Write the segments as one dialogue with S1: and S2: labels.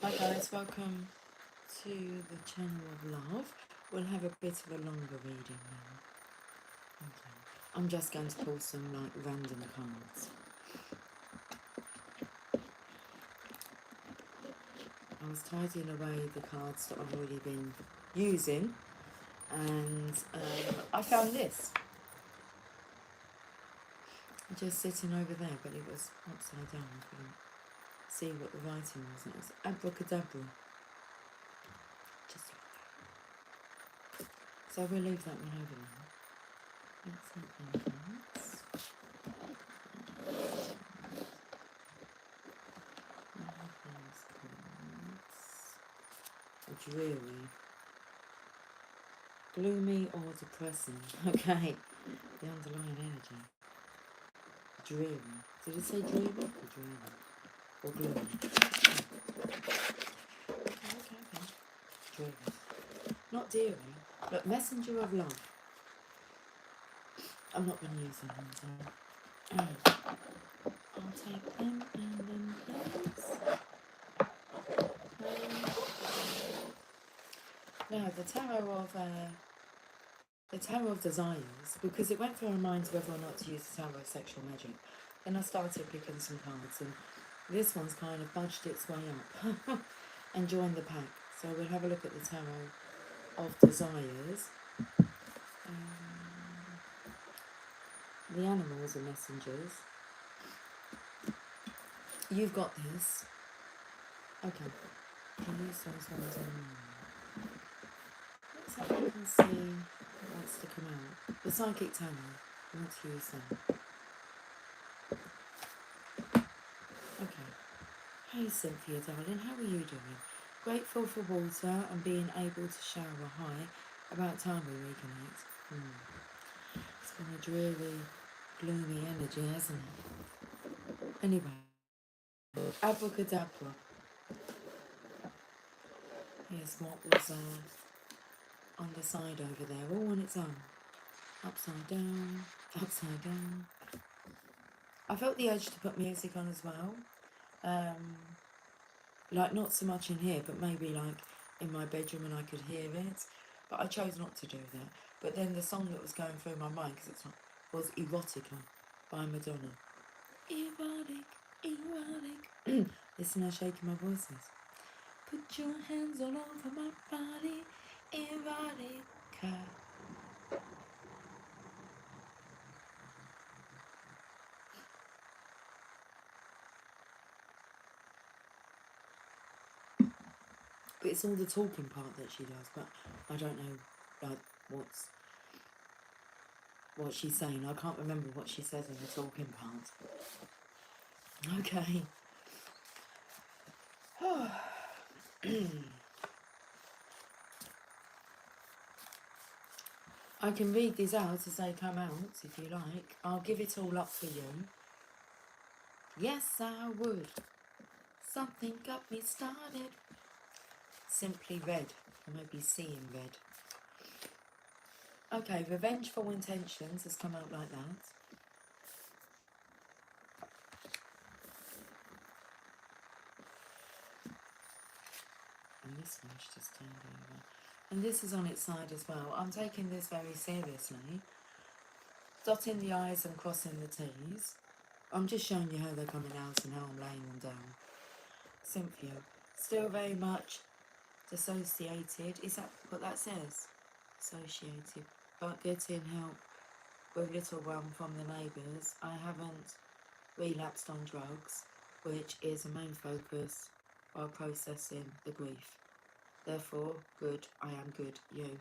S1: Hi guys, welcome to the channel of love. We'll have a bit of a longer reading now. Okay. I'm just going to pull some like random cards. I was tidying away the cards that I've already been using, and I found this. Just sitting over there, but it was upside down. I couldn't see what the writing was. And it was abracadabra. Just like that. So we'll leave that one over there. Let's have them cards. Dreary. Gloomy or depressing. Okay. The underlying energy. Dreary. Did it say dreary or dreary? Or gloomy? Okay. Dreary. Not deary. Look, messenger of love. I'm not going to use them. So I'll take them and then place. Now, the Tarot of Desires, because it went through my mind whether or not to use the Tarot of Sexual Magic. Then I started picking some cards, and this one's kind of budged its way up and joined the pack. So we'll have a look at the Tarot of Desires. The animals are messengers. You've got this. Okay. Can use those ones on. Let's see if I can see what's to come out. The Psychic Tarot. I want to use them. Okay. Hey Cynthia, darling, how are you doing? Grateful for water and being able to shower high. About time we reconnect. It's been a dreary, gloomy energy, hasn't it? Anyway, abracadabra. Here's what was on the side over there, all on its own. Upside down, upside down. I felt the urge to put music on as well. Like not so much in here, but maybe like in my bedroom and I could hear it. But I chose not to do that. But then the song that was going through my mind, because was Erotica by Madonna. Erotic, erotic. Listen, I'm shaking my voices. Put your hands all over my body, erotica. But it's all the talking part that she does, but I don't know like what she's saying. I can't remember what she says in the talking part. Okay. I can read these out as they come out, if you like. I'll give it all up for you. Yes, I would. Something got me started. Simply red. Or maybe seeing red. Okay, revengeful intentions has come out like that. And this one's just turned over. And this is on its side as well. I'm taking this very seriously. Dotting the I's and crossing the T's. I'm just showing you how they're coming out and how I'm laying them down. Cynthia, still very much dissociated. Is that what that says? Associated. But getting help with little one from the neighbours. I haven't relapsed on drugs, which is a main focus while processing the grief. Therefore, good, I am good, you.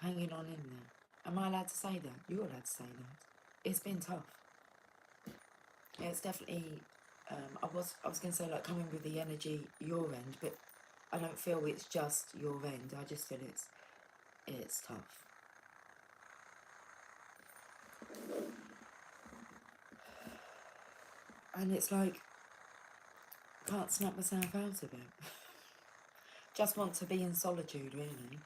S1: Hanging on in there. Am I allowed to say that? You're allowed to say that. It's been tough. Yeah, it's definitely, I was going to say like coming with the energy your end, but I don't feel it's just your end. I just feel it's tough. And it's like, can't snap myself out of it. Just want to be in solitude, really.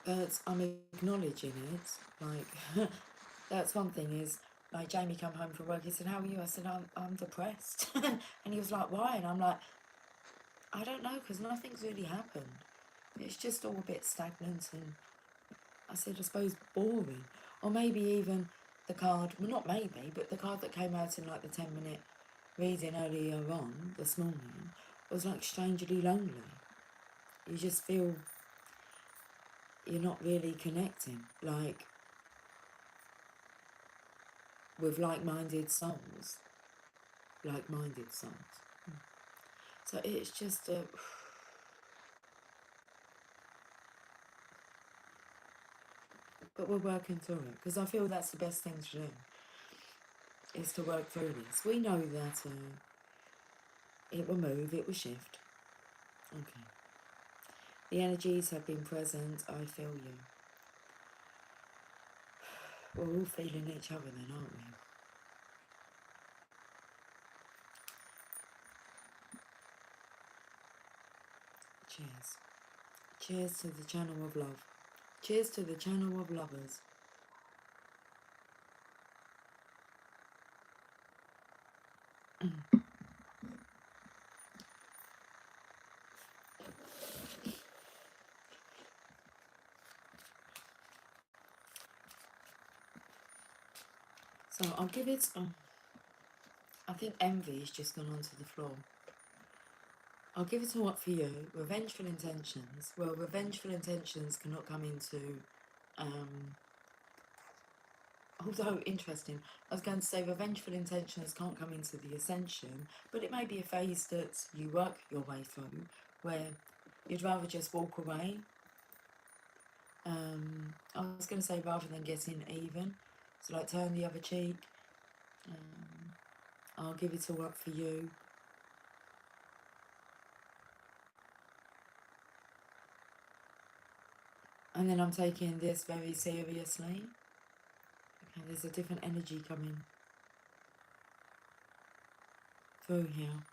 S1: But I'm acknowledging it. Like, that's one thing is, like Jamie come home from work, he said, how are you? I said, I'm depressed. And he was like, why? And I'm like, I don't know, because nothing's really happened. It's just all a bit stagnant and, I said, I suppose boring. Or maybe even the card, well not maybe, but the card that came out in like the 10-minute reading earlier on this morning was like strangely lonely. You just feel you're not really connecting, like with like-minded souls. Like-minded souls. So it's just a... But we're working through it, because I feel that's the best thing to do, is to work through this. We know that it will move, it will shift. Okay. The energies have been present, I feel you. We're all feeling each other then, aren't we? Cheers. Cheers to the channel of love. Cheers to the channel of lovers. So I'll give it... I think envy's just gone onto the floor. I'll give it a what for you. Revengeful intentions. Well, revengeful intentions cannot come into... although, interesting, I was going to say revengeful intentions can't come into the ascension, but it may be a phase that you work your way through, where you'd rather just walk away. I was going to say rather than getting even, so like turn the other cheek. I'll give it a what for you. And then I'm taking this very seriously. Okay, there's a different energy coming through here.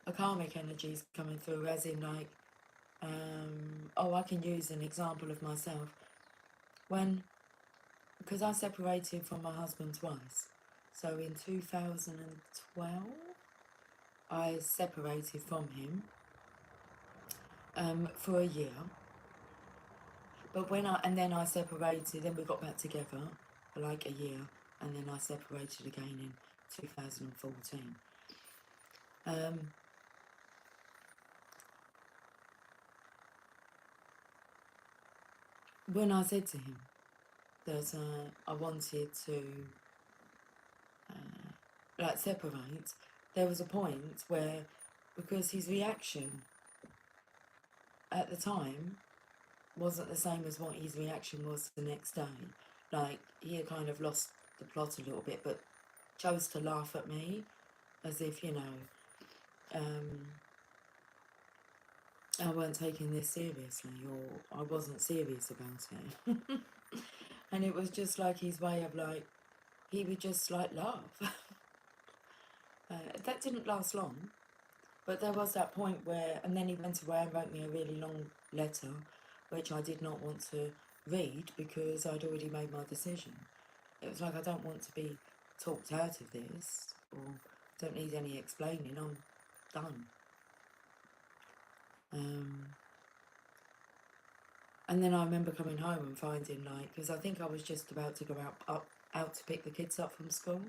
S1: A karmic energy is coming through, as in like, I can use an example of myself. Because I separated from my husband twice. So in 2012, I separated from him for a year. But then I separated, then we got back together for like a year, and then I separated again in 2014. When I said to him that I wanted to separate, there was a point where, because his reaction at the time wasn't the same as what his reaction was the next day. Like, he had kind of lost the plot a little bit, but chose to laugh at me as if, I weren't taking this seriously, or I wasn't serious about it. And it was just like his way of like, he would just like laugh. That didn't last long, but there was that point where, and then he went away and wrote me a really long letter, which I did not want to read because I'd already made my decision. It was like, I don't want to be talked out of this, or don't need any explaining, I'm done. And then I remember coming home and finding, like, because I think I was just about to go out to pick the kids up from school,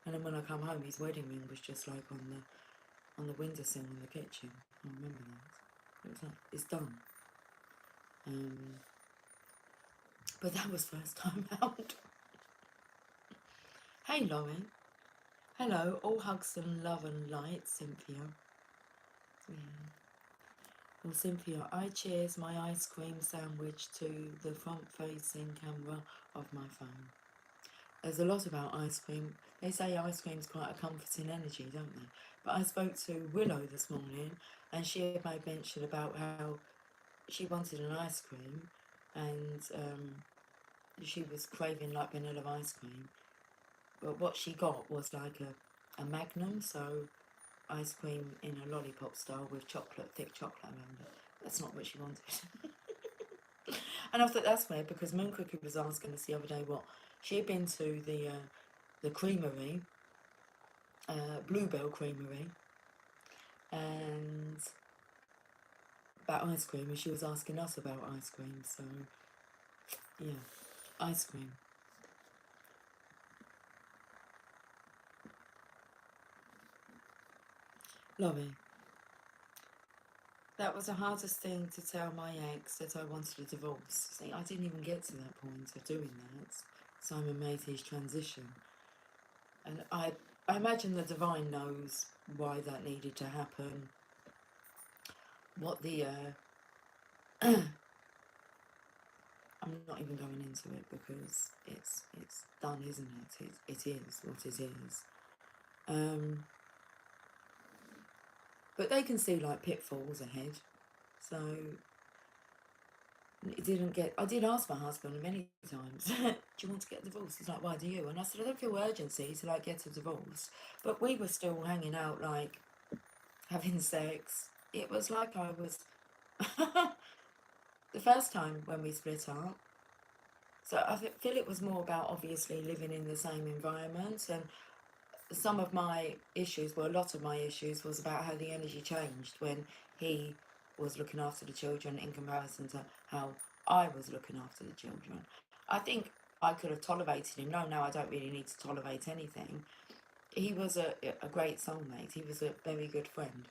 S1: and then when I come home, his wedding ring was just like on the windowsill in the kitchen. I remember that. It was like, it's done. But that was first time out. Hey Laurie. Hello, all hugs and love and light, Cynthia. Yeah. Well, Cynthia, I cheers my ice cream sandwich to the front-facing camera of my phone. There's a lot about ice cream. They say ice cream's quite a comforting energy, don't they? But I spoke to Willow this morning, and she had made mention about how she wanted an ice cream, and she was craving like vanilla ice cream. But what she got was like a Magnum, so ice cream in a lollipop style with chocolate, thick chocolate around it. That's not what she wanted. And I thought that's weird, because Moon Cookie was asking us the other day what she had been to the creamery, Bluebell Creamery, and about ice cream, and she was asking us about ice cream. So yeah, ice cream. Lovely. That was the hardest thing to tell my ex, that I wanted a divorce. See, I didn't even get to that point of doing that. Simon made his transition. And I imagine the divine knows why that needed to happen. What the I'm not even going into it because it's done, isn't it? It is what it is. But they can see like pitfalls ahead. So it didn't get. I did ask my husband many times, "Do you want to get a divorce?" He's like, "Why do you?" And I said, "I don't feel urgency to like get a divorce." But we were still hanging out, like having sex. It was like I was the first time when we split up. So I feel it was more about obviously living in the same environment, and some of my issues, well, a lot of my issues was about how the energy changed when he was looking after the children in comparison to how I was looking after the children. I think I could have tolerated him. No, I don't really need to tolerate anything. He was a great soulmate. He was a very good friend.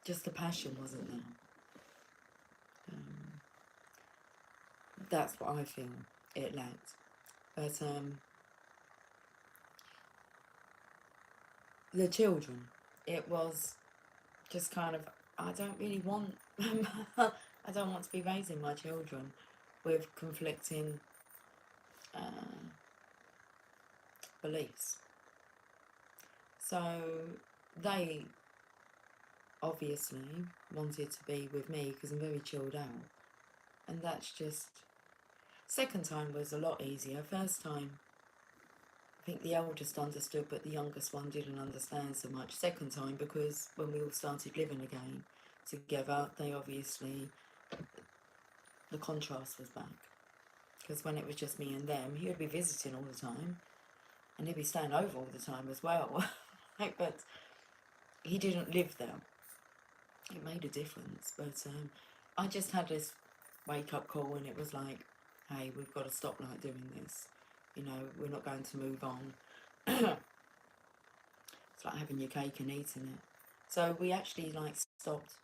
S1: Just the passion wasn't there. That's what I feel it lacked. But the children, it was just kind of, I don't really want, I don't want to be raising my children with conflicting beliefs. So they obviously wanted to be with me because I'm very chilled out. And that's just, second time was a lot easier. First time, I think the eldest understood, but the youngest one didn't understand so much. Second time, because when we all started living again together, they obviously, the contrast was back. Because when it was just me and them, he would be visiting all the time, and he'd be staying over all the time as well. But he didn't live there. It made a difference. But I just had this wake-up call, and it was like, hey, we've got to stop like doing this. You know, we're not going to move on. It's like having your cake and eating it. So we actually like stopped.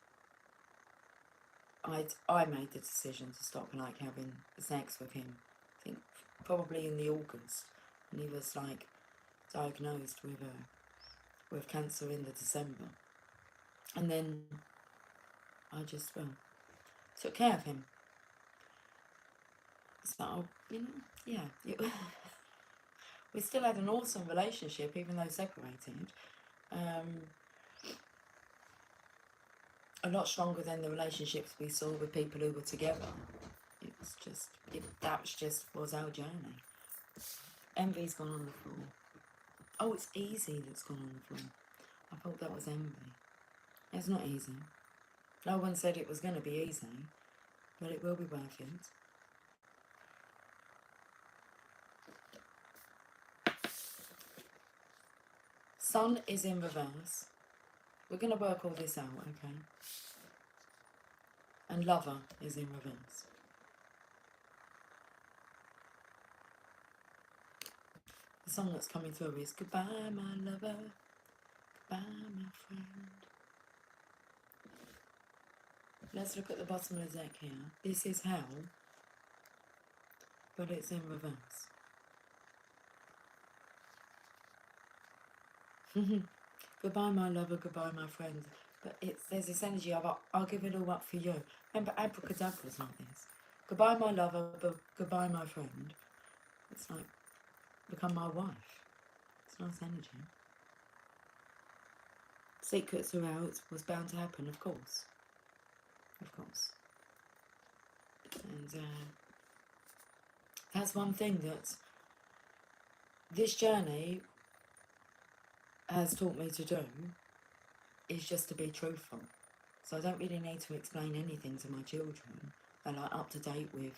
S1: I made the decision to stop like having sex with him. I think probably in the August, and he was like diagnosed with cancer in the December, and then I just took care of him. So yeah, we still had an awesome relationship even though separated. A lot stronger than the relationships we saw with people who were together. It was just, was our journey. Envy's gone on the floor. Oh, it's easy that's gone on the floor. I thought that was envy. It's not easy. No one said it was going to be easy, but it will be worth it. Sun is in reverse. We're going to work all this out, okay? And Lover is in reverse. The song that's coming through is Goodbye, my lover. Goodbye, my friend. Let's look at the bottom of the deck here. This is Hell, but it's in reverse. Goodbye, my lover. Goodbye, my friend. But there's this energy of I'll give it all up for you. Remember, abracadabra's like this. Goodbye, my lover. Goodbye, my friend. It's like become my wife. It's nice energy. Secrets are out. Was bound to happen, of course. Of course. And that's one thing that this journey has taught me to do, is just to be truthful. So I don't really need to explain anything to my children. They're like up to date with,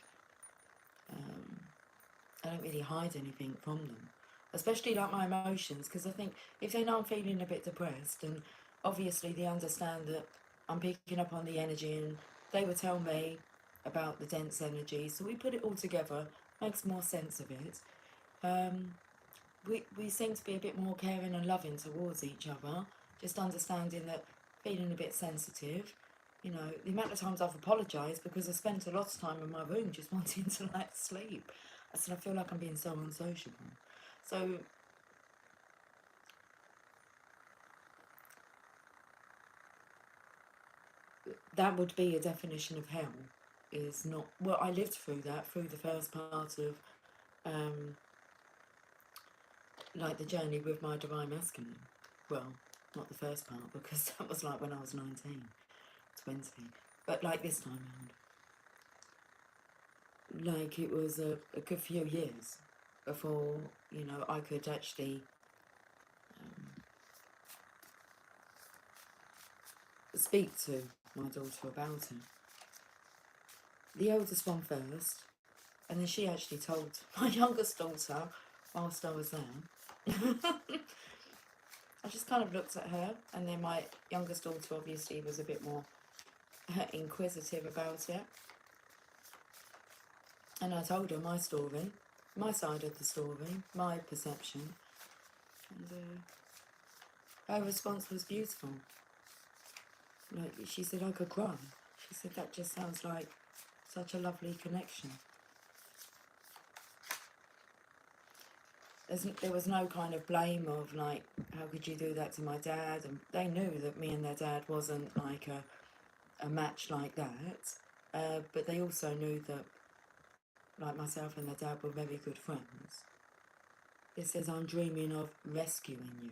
S1: I don't really hide anything from them. especially like my emotions, because I think if they know I'm feeling a bit depressed, and obviously they understand that I'm picking up on the energy, and they would tell me about the dense energy, so we put it all together, makes more sense of it. Um, we seem to be a bit more caring and loving towards each other, just understanding that feeling a bit sensitive. You know, the amount of times I've apologised because I spent a lot of time in my room just wanting to like sleep. I said, I feel like I'm being so unsociable. So that would be a definition of hell, is not, well, I lived through that, through the first part of um, like the journey with my divine masculine. Well, not the first part, because that was like when I was 19, 20, but like this time around, like it was a good few years before, you know, I could actually speak to my daughter about it. The eldest one first, and then she actually told my youngest daughter whilst I was there. I just kind of looked at her, and then my youngest daughter obviously was a bit more inquisitive about it. And I told her my story, my side of the story, my perception. And her response was beautiful. Like, she said I could cry. She said that just sounds like such a lovely connection. There was no kind of blame of like, how could you do that to my dad? And they knew that me and their dad wasn't like a match like that. But they also knew that like myself and their dad were very good friends. It says, I'm dreaming of rescuing you.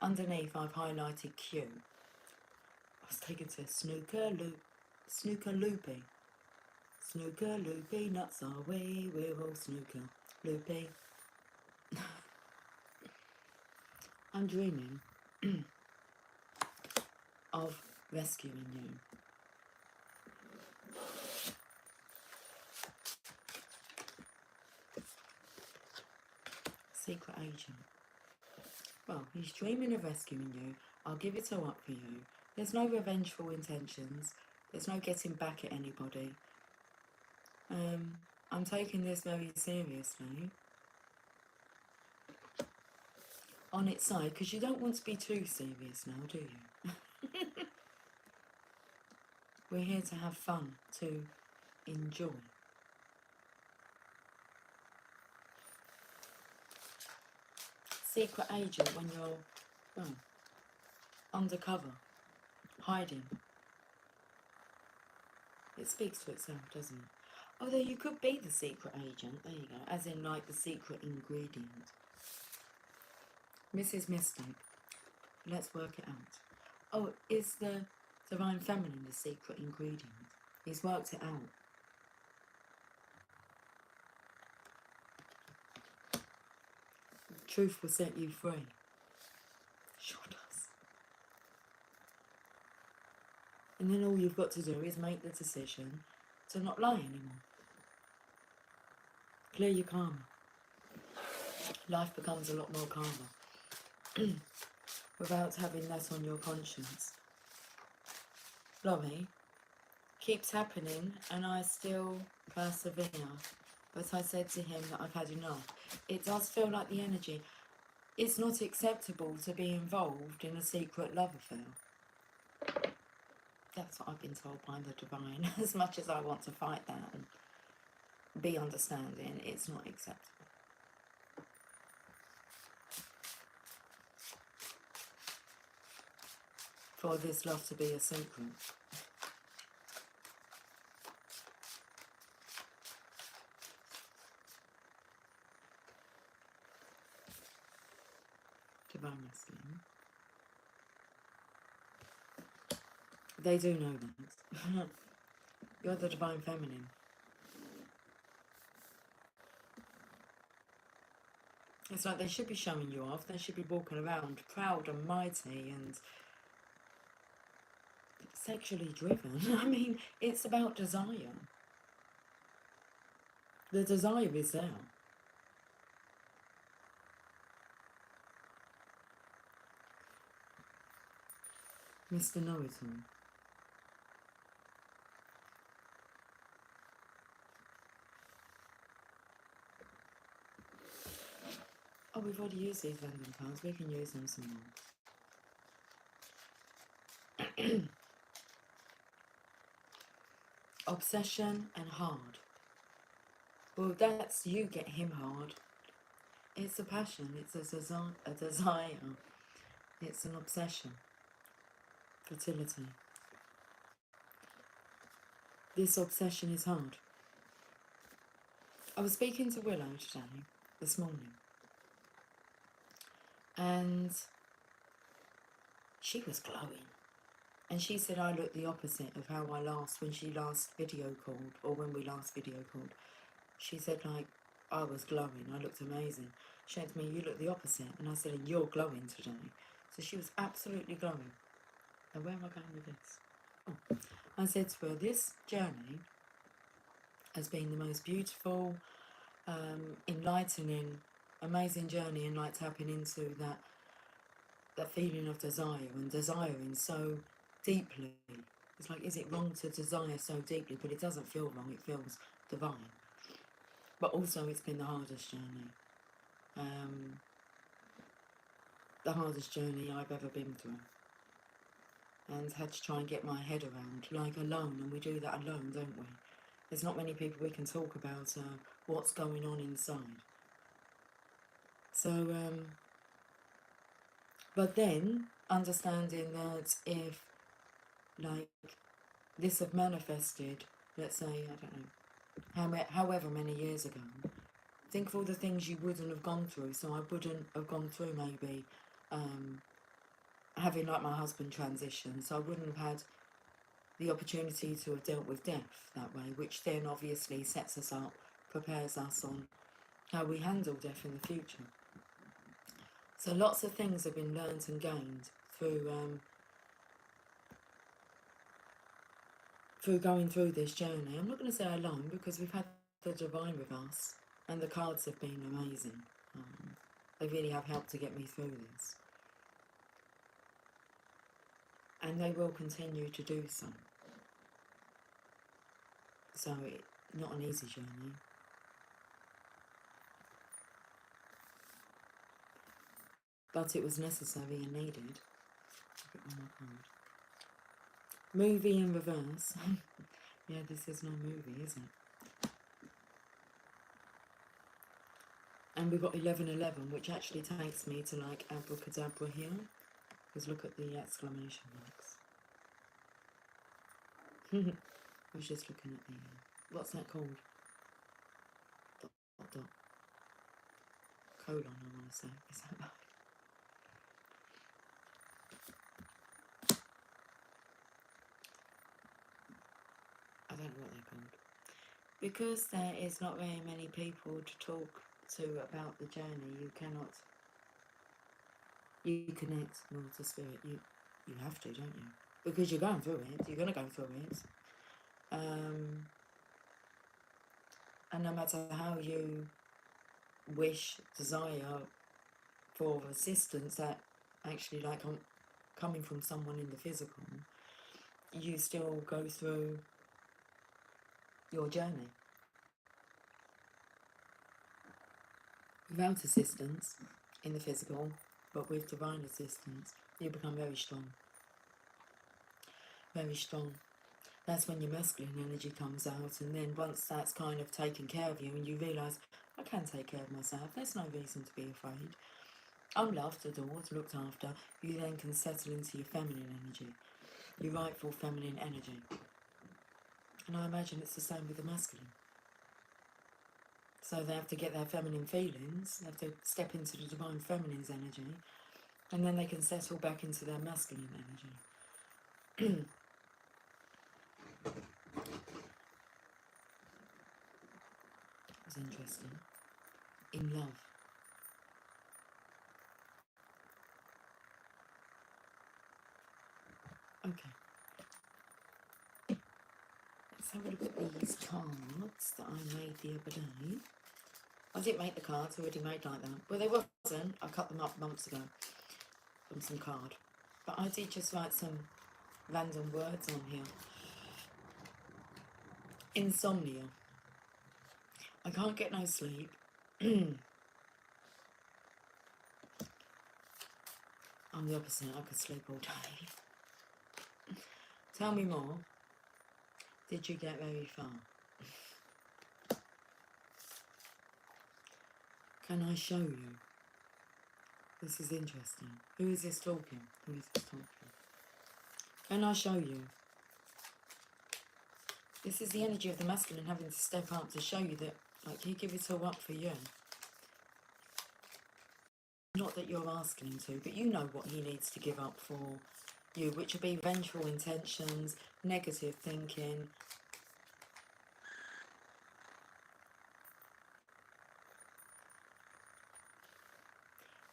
S1: Underneath I've highlighted Q. I was taken to snooker loopy. Snooker loopy, nuts are we're all snooker loopy. I'm dreaming of rescuing you. Secret agent. Well, he's dreaming of rescuing you. I'll give it all up for you. There's no revengeful intentions. There's no getting back at anybody. I'm taking this very seriously. On its side, because you don't want to be too serious now, do you? We're here to have fun, to enjoy. Secret agent when you're, well, undercover, hiding. It speaks to itself, doesn't it? Although you could be the secret agent, there you go, as in like the secret ingredient. Mrs. Mystic, let's work it out. Oh, is the divine feminine the secret ingredient? He's worked it out. Truth will set you free. Sure does. And then all you've got to do is make the decision to not lie anymore. Clear your karma. Life becomes a lot more calmer without having that on your conscience. Laurie, keeps happening and I still persevere. But I said to him that I've had enough. It does feel like the energy. It's not acceptable to be involved in a secret love affair. That's what I've been told by the divine. As much as I want to fight that and be understanding, it's not acceptable. For this love to be a secret. Divine masculine. They do know that. You're the divine feminine. It's like they should be showing you off. They should be walking around proud and mighty and sexually driven. I mean, it's about desire. The desire is there. Mr. Know-It-All. Oh, we've already used these random cards. We can use them some more. Obsession and hard. Well, that's you get him hard. It's a passion. It's a desire. It's an obsession. Fertility. This obsession is hard. I was speaking to Willow today, this morning, and she was glowing. And she said I looked the opposite of how I when she last video called, or when we last video called. She said, like, I was glowing, I looked amazing. She said to me, you look the opposite. And I said, and you're glowing today. So she was absolutely glowing. Now, where am I going with this? Oh. I said to her, this journey has been the most beautiful, enlightening, amazing journey, and like tapping into that feeling of desire and desiring so deeply. It's like, is it wrong to desire so deeply? But it doesn't feel wrong, it feels divine. But also it's been the hardest journey. The hardest journey I've ever been through. And had to try and get my head around, like alone, and we do that alone, don't we? There's not many people we can talk about what's going on inside. So, but then understanding that if, like, this had manifested, let's say, I don't know, however many years ago, think of all the things you wouldn't have gone through. So I wouldn't have gone through maybe having like my husband transition, so I wouldn't have had the opportunity to have dealt with death that way, which then obviously sets us up, prepares us on how we handle death in the future. So lots of things have been learnt and gained through going through this journey. I'm not going to say alone, because we've had the divine with us, and the cards have been amazing. They really have helped to get me through this. And they will continue to do so. So it's not an easy journey. But it was necessary and needed. Movie in reverse. Yeah, this is no movie, is it? And we've got 1111, which actually takes me to like abracadabra here. Because look at the exclamation marks. I was just looking at the, what's that called? Dot. Colon, I want to say. Is that right? I don't know what they're called. Because there is not very many people to talk to about the journey, you cannot, you connect more to spirit. You have to, don't you? Because you're going through it. You're going to go through it. And no matter how you wish, desire for assistance that actually like coming from someone in the physical, you still go through your journey. Without assistance in the physical, but with divine assistance, you become very strong. Very strong. That's when your masculine energy comes out, and then once that's kind of taken care of you and you realise, I can take care of myself, there's no reason to be afraid. I'm loved, adored, looked after. You then can settle into your feminine energy, your rightful feminine energy. And I imagine it's the same with the masculine. So they have to get their feminine feelings, they have to step into the divine feminine's energy, and then they can settle back into their masculine energy. It's interesting. In love. Okay. Let's have a look at these cards that I made the other day. I didn't make the cards, already made like that. Well, they wasn't. I cut them up months ago from some card. But I did just write some random words on here. Insomnia. I can't get no sleep. I'm the opposite. I could sleep all day. Tell me more. Did you get very far? Can I show you? This is interesting. Who is this talking? Who is this talking? Can I show you? This is the energy of the masculine having to step up to show you that, like, he give it all up for you. Not that you're asking him to, but you know what he needs to give up for you, which would be vengeful intentions, negative thinking.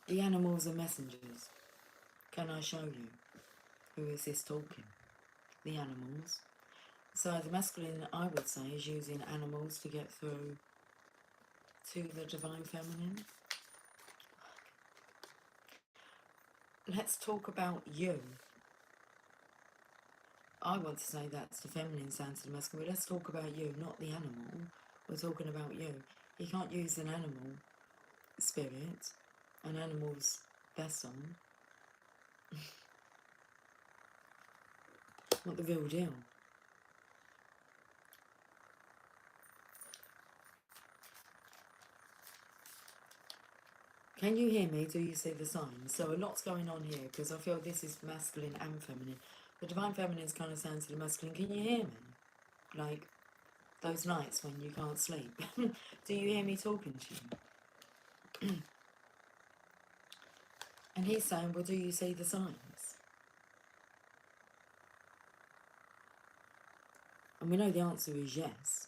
S1: The animals are messengers. Can I show you? Who is this talking? The animals. So the masculine, I would say, is using animals to get through to the divine feminine. Let's talk about you. I want to say that's the feminine sound to the masculine, but let's talk about you, not the animal. We're talking about you. You can't use an animal spirit, an animal's vessel. Not the real deal. Can you hear me? Do you see the signs? So a lot's going on here because I feel this is masculine and feminine. The divine feminine is kind of sound to the masculine. Can you hear me? Like those nights when you can't sleep. Do you hear me talking to you? And he's saying, well, do you see the signs? And we know the answer is yes.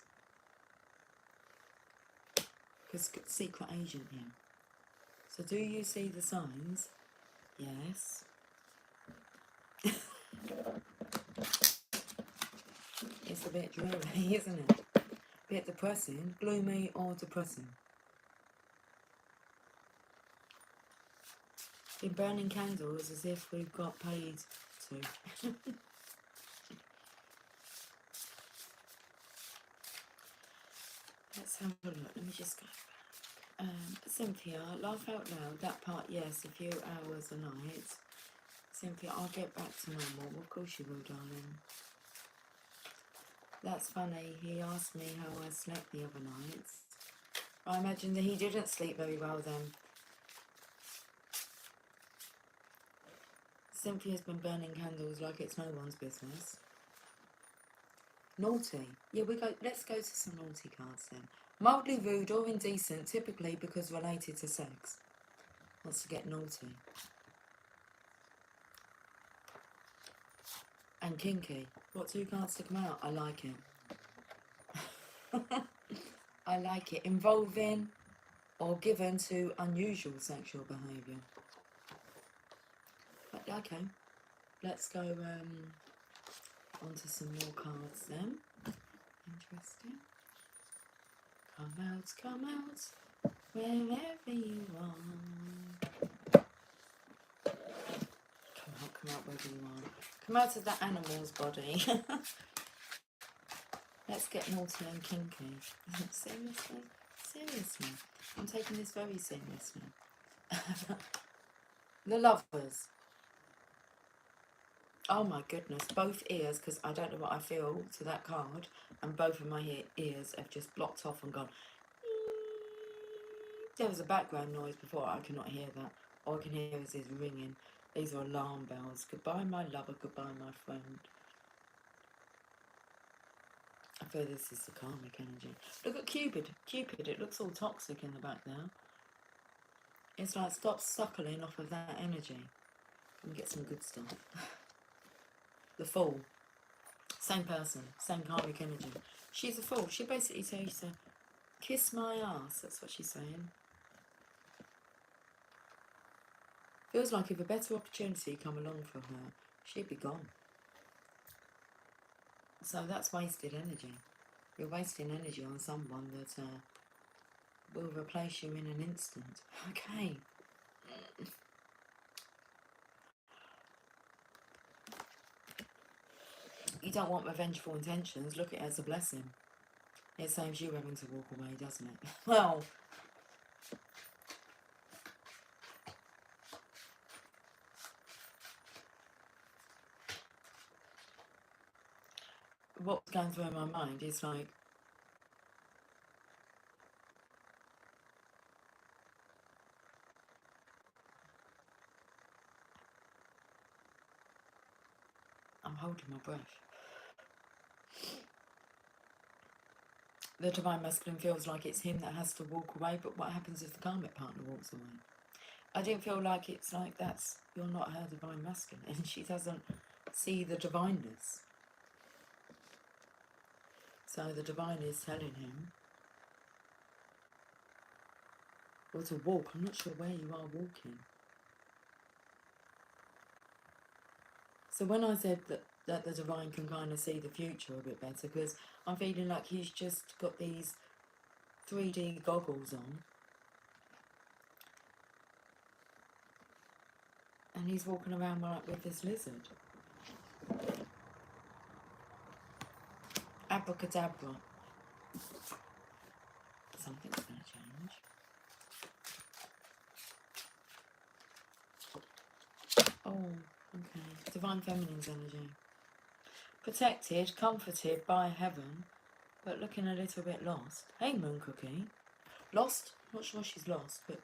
S1: Because secret agent here. So do you see the signs? Yes. It's a bit dreary, isn't it? A bit depressing. Gloomy or depressing. Been burning candles as if we've got paid to. Let's have a look. Let me just go back. Cynthia, laugh out loud. That part, yes, a few hours a night. Cynthia, I'll get back to normal. Of course you will, darling. That's funny. He asked me how I slept the other night. I imagine that he didn't sleep very well then. Cynthia's been burning candles like it's no one's business. Naughty. Yeah, let's go to some naughty cards then. Mildly rude or indecent, typically because related to sex. Wants to get naughty. And kinky. What two cards to come out? I like it. I like it. Involving or given to unusual sexual behaviour. But okay. Let's go onto some more cards then. Interesting. Come out, wherever you are. Come out wherever you are. Come out of that animal's body. Let's get naughty and kinky. Seriously? Seriously. I'm taking this very seriously. The Lovers. Oh my goodness, both ears, because I don't know what I feel to that card, and both of my ears have just blocked off and gone. There was a background noise before, I cannot hear that. All I can hear is his ringing. These are alarm bells. Goodbye, my lover, goodbye, my friend. I feel this is the karmic energy. Look at Cupid. Cupid, it looks all toxic in the back there. It's like, stop suckling off of that energy and get some good stuff. The Fool. Same person, same karmic energy. She's a fool. She basically says to kiss my ass. That's what she's saying. Feels like if a better opportunity come along for her, she'd be gone. So that's wasted energy. You're wasting energy on someone that will replace you in an instant. Okay. you don't want revengeful intentions, look at it as a blessing. It saves you having to walk away, doesn't it? Well, what's going through my mind is like, I'm holding my breath. The divine masculine feels like it's him that has to walk away, but what happens if the karmic partner walks away? I don't feel like it's like you're not her divine masculine, and she doesn't see the divineness. So the divine is telling him, or to walk. I'm not sure where you are walking. So when I said that the divine can kind of see the future a bit better, because I'm feeling like he's just got these 3D goggles on, and he's walking around like with this lizard. Abracadabra. Something's going to change. Oh, okay. Divine Feminine's energy. Protected, comforted by heaven, but looking a little bit lost. Hey, Moon Cookie. Lost? Not sure she's lost, but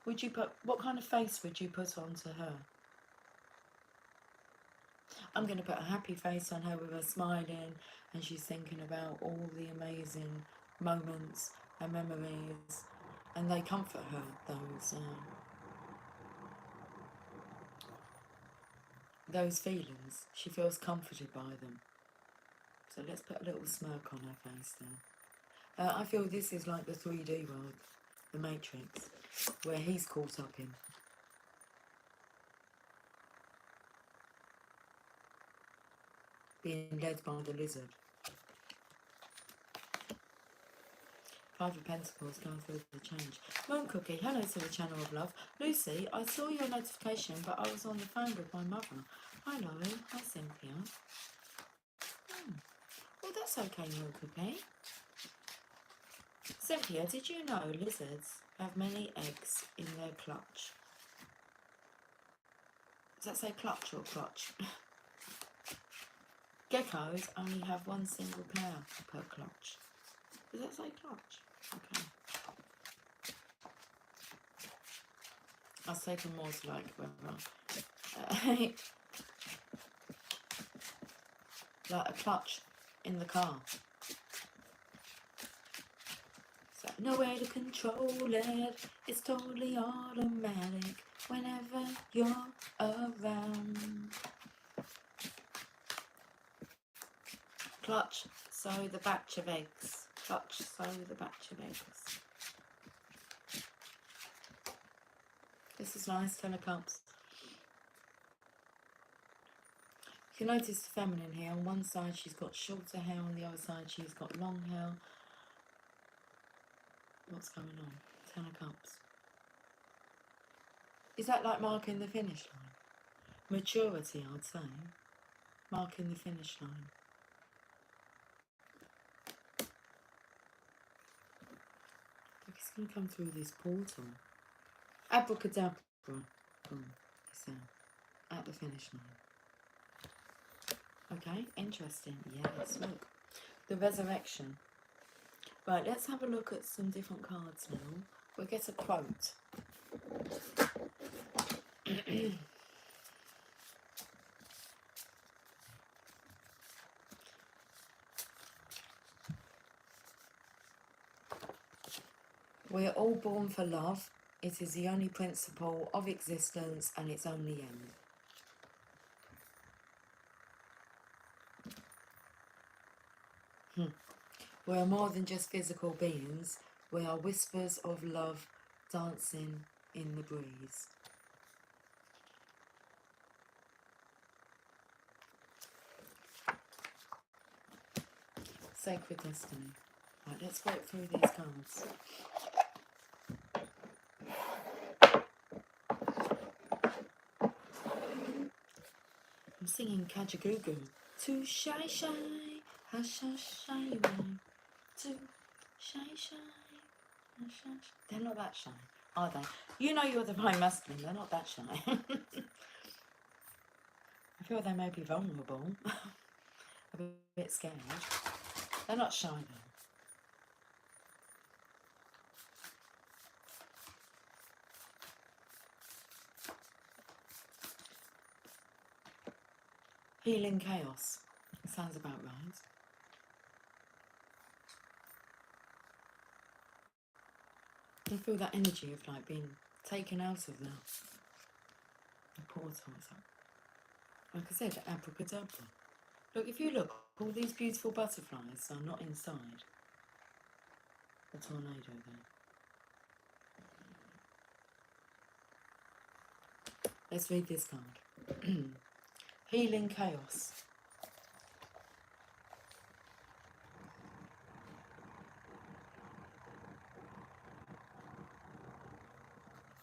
S1: would you put, what kind of face would you put onto her? I'm going to put a happy face on her with her smiling, and she's thinking about all the amazing moments and memories, and they comfort her, those feelings. She feels comforted by them. So let's put a little smirk on her face there. I feel this is like the 3D world, the Matrix, where he's caught up in. Being led by the lizard. 5 of Pentacles going through the change. Moon Cookie, hello to the channel of love. Lucy, I saw your notification, but I was on the phone with my mother. Hi Laurie, hi Cynthia. Well, that's okay, Moon Cookie. Cynthia, did you know lizards have many eggs in their clutch? Does that say clutch or clutch? Geckos only have one single pair per clutch. Does that say clutch? Okay. I was taking more to like whether like a clutch in the car. So no way to control it. It's totally automatic whenever you're around. Clutch, sow the batch of eggs. Clutch, sow the batch of eggs. This is nice, 10 of Cups. You can notice the feminine here. On one side she's got shorter hair, on the other side she's got long hair. What's going on? 10 of Cups. Is that like marking the finish line? Maturity, I'd say. Marking the finish line. It's going to come through this portal. Abracadabra. Boom. It's at the finish line. Okay, interesting. Yes, look. The resurrection. Right, let's have a look at some different cards now. We'll get a quote. We're all born for love. It is the only principle of existence and its only end. We are more than just physical beings. We are whispers of love dancing in the breeze. Sacred destiny. Right, let's work through these cards. I'm singing Kajagoogoo. Too shy, shy, hush, hush, shy away. Too shy, shy, hush, hush. They're not that shy, are they? You know you're the divine masculine. They're not that shy. I feel they may be vulnerable, a bit scared. They're not shy though. Healing chaos. Sounds about right. I feel that energy of like being taken out of the portals. Like I said, abracadabra. Look, if you look, all these beautiful butterflies are not inside the tornado there. Let's read this card. Healing chaos.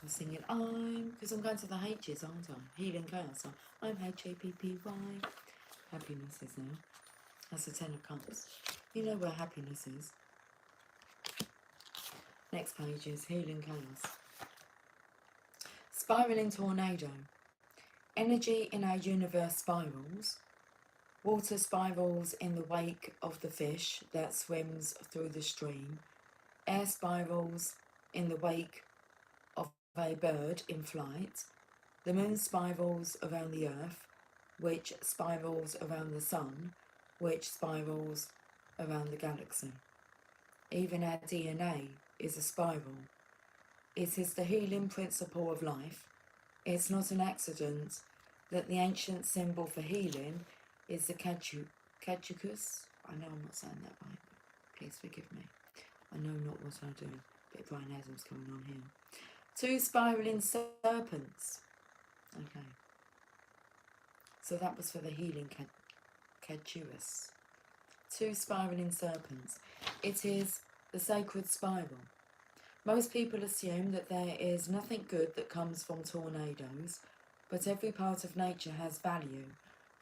S1: I'm singing because I'm going to the H's, aren't I? Healing chaos. So I'm H-A-P-P-Y. Happiness is now. That's the 10 of Cups. You know where happiness is. Next page is healing chaos. Spiraling tornado. Energy in our universe spirals. Water spirals in the wake of the fish that swims through the stream. Air spirals in the wake of a bird in flight. The moon spirals around the earth, which spirals around the sun, which spirals around the galaxy. Even our DNA is a spiral. It is the healing principle of life. It's not an accident that the ancient symbol for healing is the caducus. I know I'm not saying that right, but please forgive me. I know not what I do. A bit of Brian Adams coming on here. 2 spiraling serpents. Okay. So that was for the healing caducus. 2 spiraling serpents. It is the sacred spiral. Most people assume that there is nothing good that comes from tornadoes, but every part of nature has value.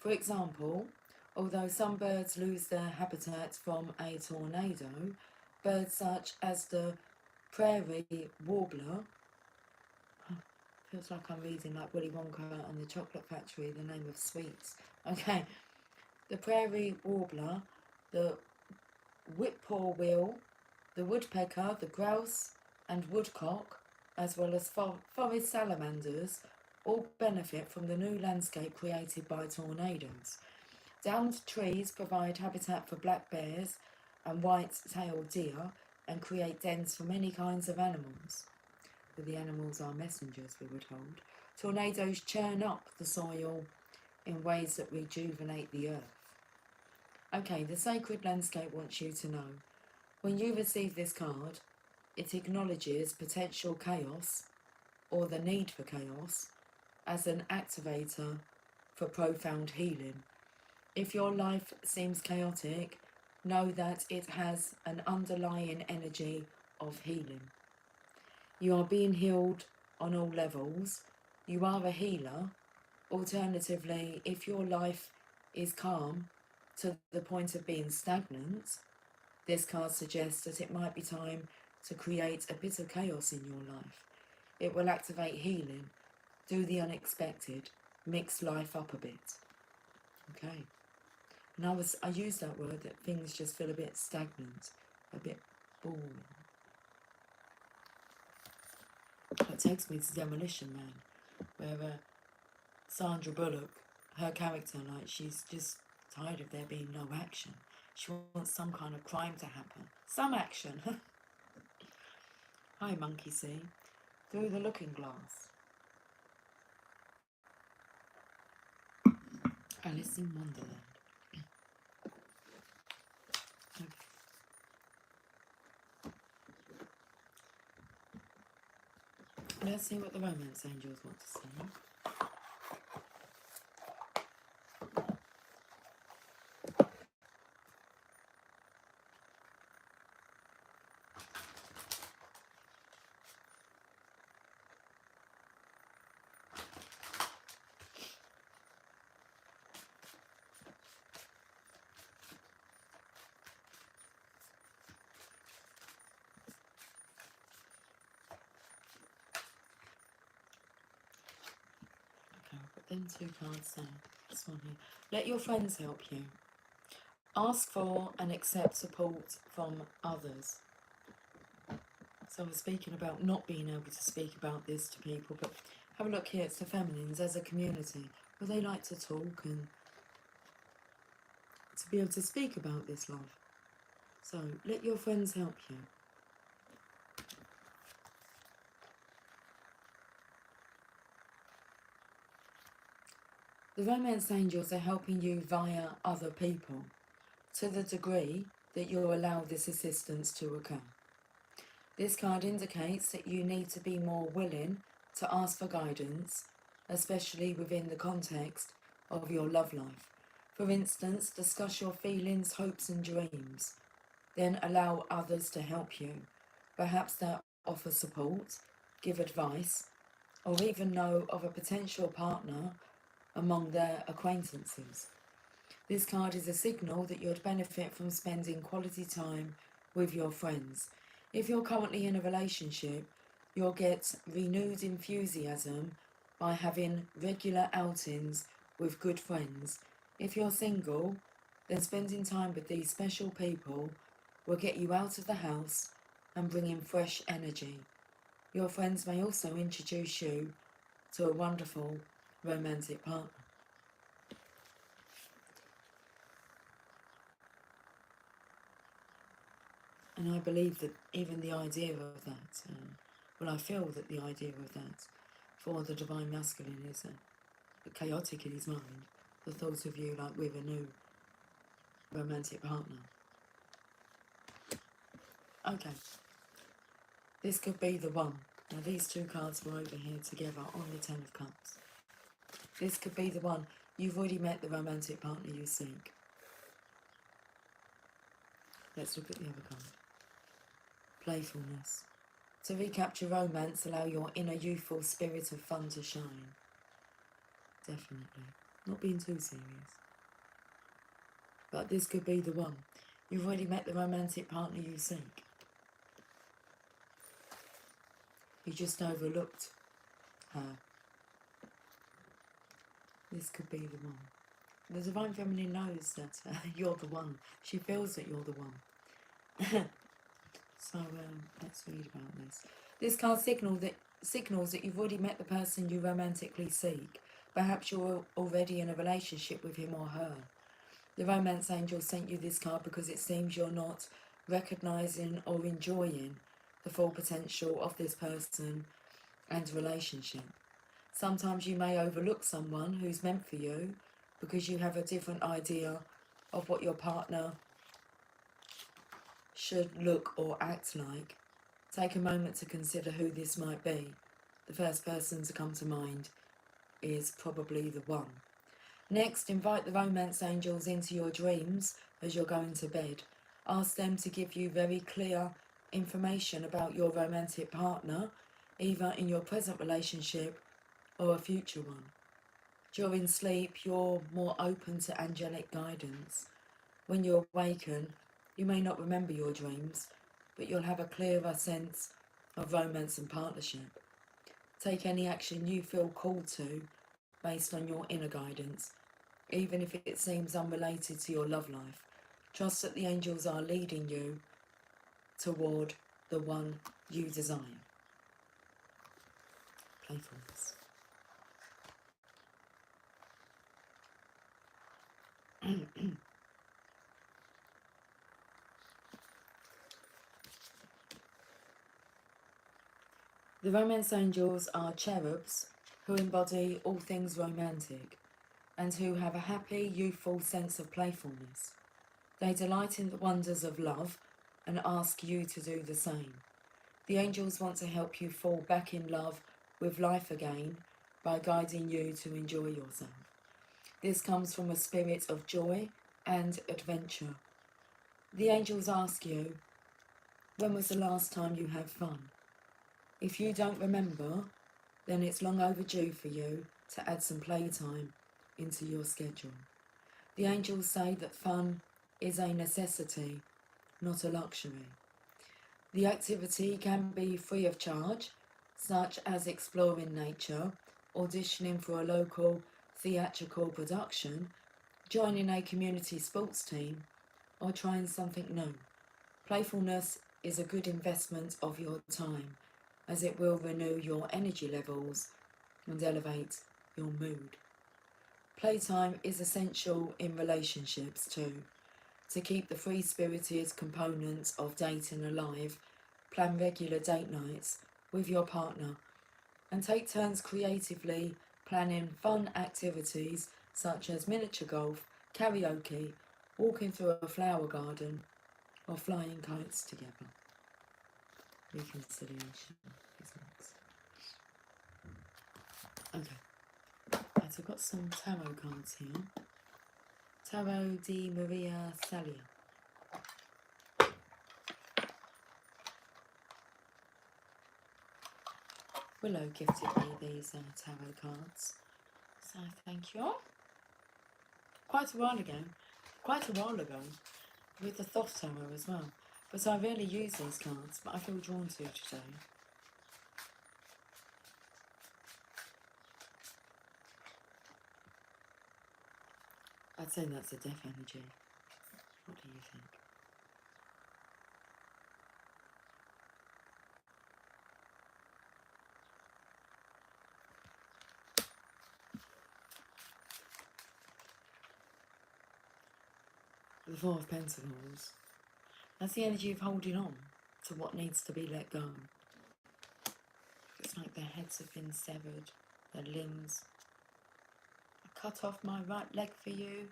S1: For example, although some birds lose their habitat from a tornado, birds such as the prairie warbler, feels like I'm reading like Willy Wonka and the Chocolate Factory, the name of sweets. Okay, the prairie warbler, the whippoorwill, the woodpecker, the grouse and woodcock, as well as forest salamanders, all benefit from the new landscape created by tornadoes. Downed trees provide habitat for black bears and white-tailed deer and create dens for many kinds of animals. But the animals are messengers, we were told. Tornadoes churn up the soil in ways that rejuvenate the earth. Okay, the sacred landscape wants you to know. When you receive this card, it acknowledges potential chaos, or the need for chaos, as an activator for profound healing. If your life seems chaotic, know that it has an underlying energy of healing. You are being healed on all levels. You are a healer. Alternatively, if your life is calm to the point of being stagnant, this card suggests that it might be time to create a bit of chaos in your life. It will activate healing, do the unexpected, mix life up a bit. Okay. And I used that word, that things just feel a bit stagnant, a bit boring. That takes me to Demolition Man, where Sandra Bullock, her character, like, she's just tired of there being no action. She wants some kind of crime to happen. Some action. Hi, Monkey See. Through the Looking Glass. Alice in Wonderland. Okay. Let's see what the romance angels want to say. Them two cards there. This one here. Let your friends help you. Ask for and accept support from others. So I was speaking about not being able to speak about this to people, but have a look here. It's the feminines as a community. Well, they like to talk and to be able to speak about this, love. So let your friends help you. The romance angels are helping you via other people to the degree that you'll allow this assistance to occur. This card indicates that you need to be more willing to ask for guidance, especially within the context of your love life. For instance, discuss your feelings, hopes and dreams. Then allow others to help you. Perhaps they'll offer support, give advice, or even know of a potential partner among their acquaintances. This card is a signal that you'd benefit from spending quality time with your friends. If you're currently in a relationship, you'll get renewed enthusiasm by having regular outings with good friends. If you're single, then spending time with these special people will get you out of the house and bring in fresh energy. Your friends may also introduce you to a wonderful romantic partner. And I believe that even the idea of that, I feel that the idea of that for the Divine Masculine is chaotic in his mind. The thought of you like with a new romantic partner. Okay, this could be the one. Now these two cards were over here together on the Ten of Cups. This could be the one. You've already met the romantic partner you seek. Let's look at the other card. Playfulness. To recapture romance, allow your inner youthful spirit of fun to shine. Definitely. Not being too serious. But this could be the one. You've already met the romantic partner you seek. You just overlooked her. This could be the one. The Divine Feminine knows that you're the one. She feels that you're the one. So let's read about this. This card signals that you've already met the person you romantically seek. Perhaps you're already in a relationship with him or her. The romance angel sent you this card because it seems you're not recognising or enjoying the full potential of this person and relationship. Sometimes you may overlook someone who's meant for you because you have a different idea of what your partner should look or act like. Take a moment to consider who this might be. The first person to come to mind is probably the one. Next, invite the romance angels into your dreams as you're going to bed. Ask them to give you very clear information about your romantic partner, either in your present relationship or a future one. During sleep, you're more open to angelic guidance. When you awaken, you may not remember your dreams, but you'll have a clearer sense of romance and partnership. Take any action you feel called to based on your inner guidance, even if it seems unrelated to your love life. Trust that the angels are leading you toward the one you desire. Playfulness. The romance angels are cherubs who embody all things romantic and who have a happy, youthful sense of playfulness. They delight in the wonders of love and ask you to do the same. The angels want to help you fall back in love with life again by guiding you to enjoy yourself. This comes from a spirit of joy and adventure. The angels ask you, when was the last time you had fun? If you don't remember, then it's long overdue for you to add some playtime into your schedule. The angels say that fun is a necessity, not a luxury. The activity can be free of charge, such as exploring nature, auditioning for a local theatrical production, joining a community sports team, or trying something new. Playfulness is a good investment of your time, as it will renew your energy levels and elevate your mood. Playtime is essential in relationships too. To keep the free-spirited components of dating alive, plan regular date nights with your partner and take turns creatively planning fun activities such as miniature golf, karaoke, walking through a flower garden, or flying kites together. Reconciliation is next. Okay, so I've got some tarot cards here. Tarot di Maria Salia. Willow gifted me these tarot cards, so thank you. Quite a while ago, with the Thoth Tarot as well. But I rarely use these cards, but I feel drawn to today. I'd say that's a death energy. What do you think? The Four of Pentacles. That's the energy of holding on to what needs to be let go. It's like their heads have been severed, their limbs. I cut off my right leg for you.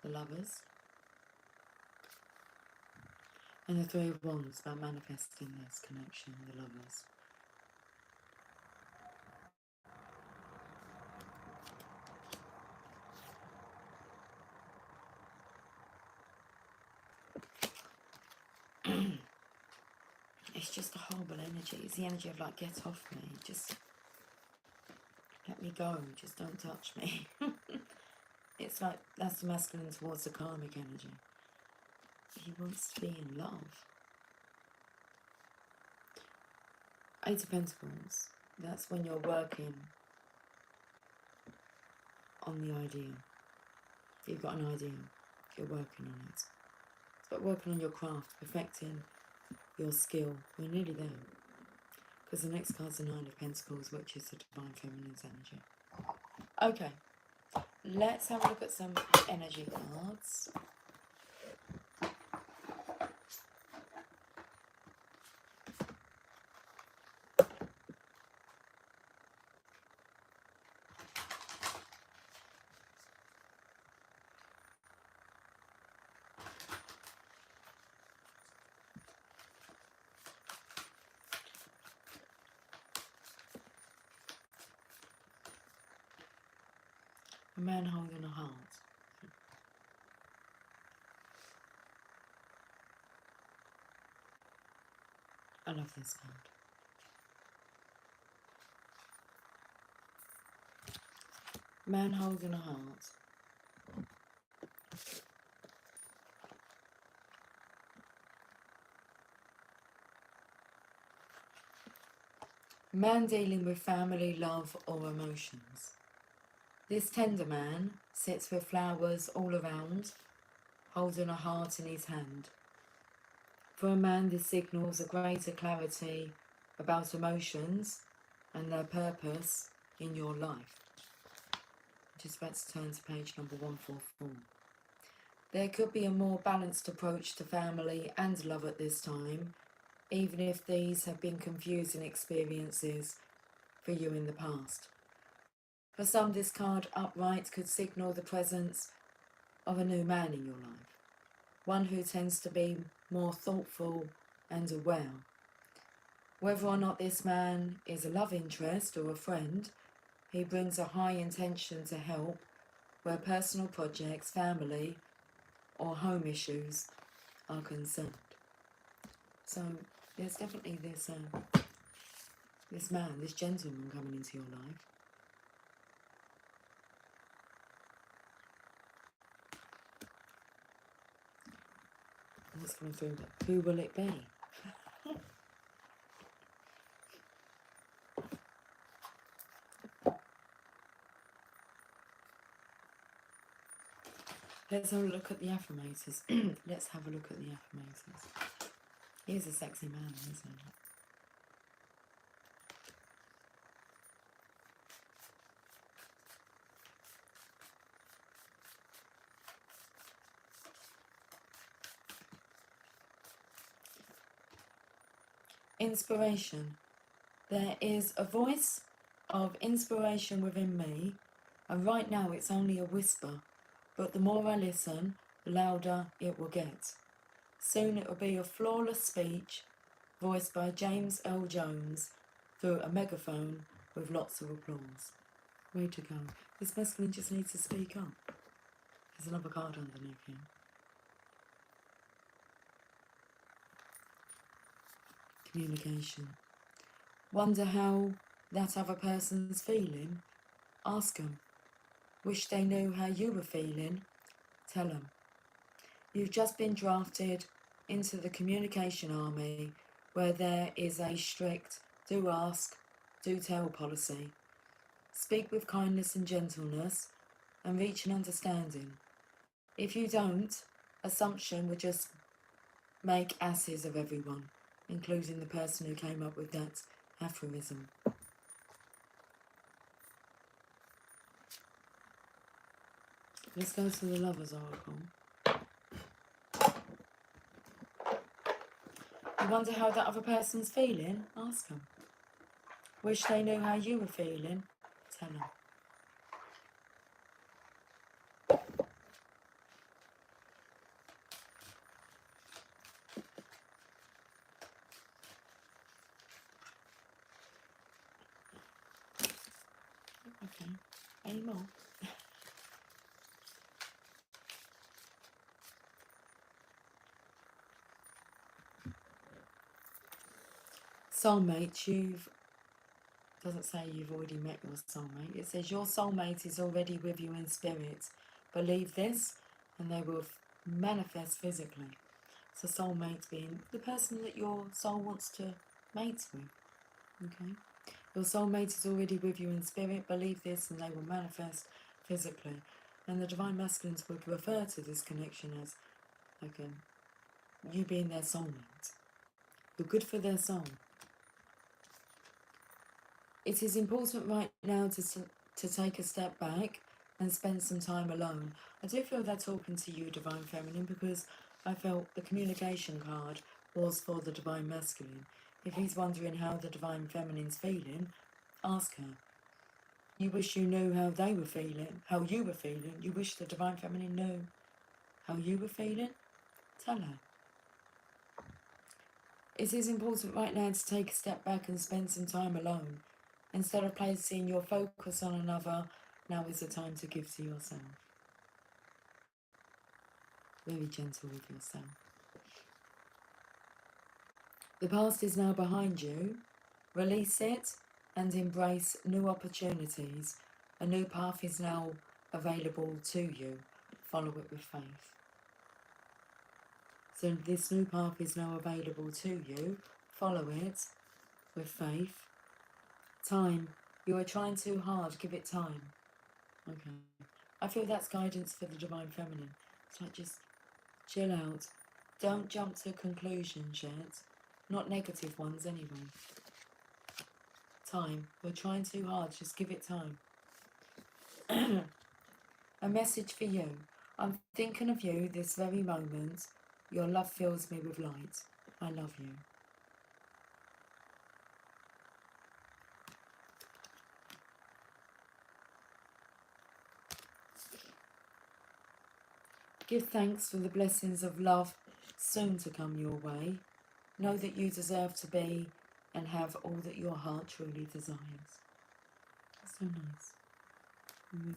S1: The Lovers. And the Three of Wands, about manifesting this connection, the Lovers. It's just a horrible energy. It's the energy of like, get off me, just let me go, just don't touch me. It's like, that's the masculine towards the karmic energy. He wants to be in love. Eight of Pentacles, that's when you're working on the idea. You've got an idea, you're working on it. It's about working on your craft, perfecting your skill. We're nearly there. Because the next card's the Nine of Pentacles, which is the Divine Feminine's energy. Okay, let's have a look at some energy cards. A man holding a heart. I love this card. Man holding a heart. Man dealing with family, love or emotions. This tender man sits with flowers all around, holding a heart in his hand. For a man, this signals a greater clarity about emotions and their purpose in your life. Just about to turn to page number 144. There could be a more balanced approach to family and love at this time, even if these have been confusing experiences for you in the past. For some, this card upright could signal the presence of a new man in your life, one who tends to be more thoughtful and aware. Whether or not this man is a love interest or a friend, he brings a high intention to help where personal projects, family or home issues are concerned. So there's definitely this man, this gentleman coming into your life. What's coming through? Who will it be? Let's have a look at the affirmators. Let's have a look at the affirmators. He's a sexy man, isn't he? Inspiration. There is a voice of inspiration within me, and right now it's only a whisper, but the more I listen, the louder it will get. Soon it will be a flawless speech, voiced by James L. Jones, through a megaphone with lots of applause. Way to go. This masculine just needs to speak up. There's another card underneath here. Communication. Wonder how that other person's feeling? Ask them. Wish they knew how you were feeling? Tell them. You've just been drafted into the communication army, where there is a strict do ask, do tell policy. Speak with kindness and gentleness and reach an understanding. If you don't, assumption would just make asses of everyone, including the person who came up with that aphorism. Let's go to the Lovers Oracle. You wonder how that other person's feeling? Ask them. Wish they knew how you were feeling? Tell them. Okay. Any more? Soulmate, doesn't say you've already met your soulmate. It says your soulmate is already with you in spirit. Believe this and they will manifest physically. So soulmate being the person that your soul wants to mate with. Okay? Your soulmate is already with you in spirit. Believe this and they will manifest physically. And the Divine Masculines would refer to this connection as like you being their soulmate. You're good for their soul. It is important right now to take a step back and spend some time alone. I do feel they're talking to you, Divine Feminine, because I felt the communication card was for the Divine Masculine. If he's wondering how the Divine Feminine's feeling, ask her. You wish you knew how they were feeling, how you were feeling. You wish the Divine Feminine knew how you were feeling. Tell her. It is important right now to take a step back and spend some time alone. Instead of placing your focus on another, now is the time to give to yourself. Very gentle with yourself. The past is now behind you. Release it and embrace new opportunities. A new path is now available to you. Follow it with faith. So this new path is now available to you. Follow it with faith. Time. You are trying too hard. Give it time. Okay. I feel that's guidance for the Divine Feminine. It's like just chill out. Don't jump to conclusions yet. Not negative ones anyway. Time. You're trying too hard. Just give it time. A message for you. I'm thinking of you this very moment. Your love fills me with light. I love you. Give thanks for the blessings of love soon to come your way. Know that you deserve to be and have all that your heart truly desires. That's so nice. And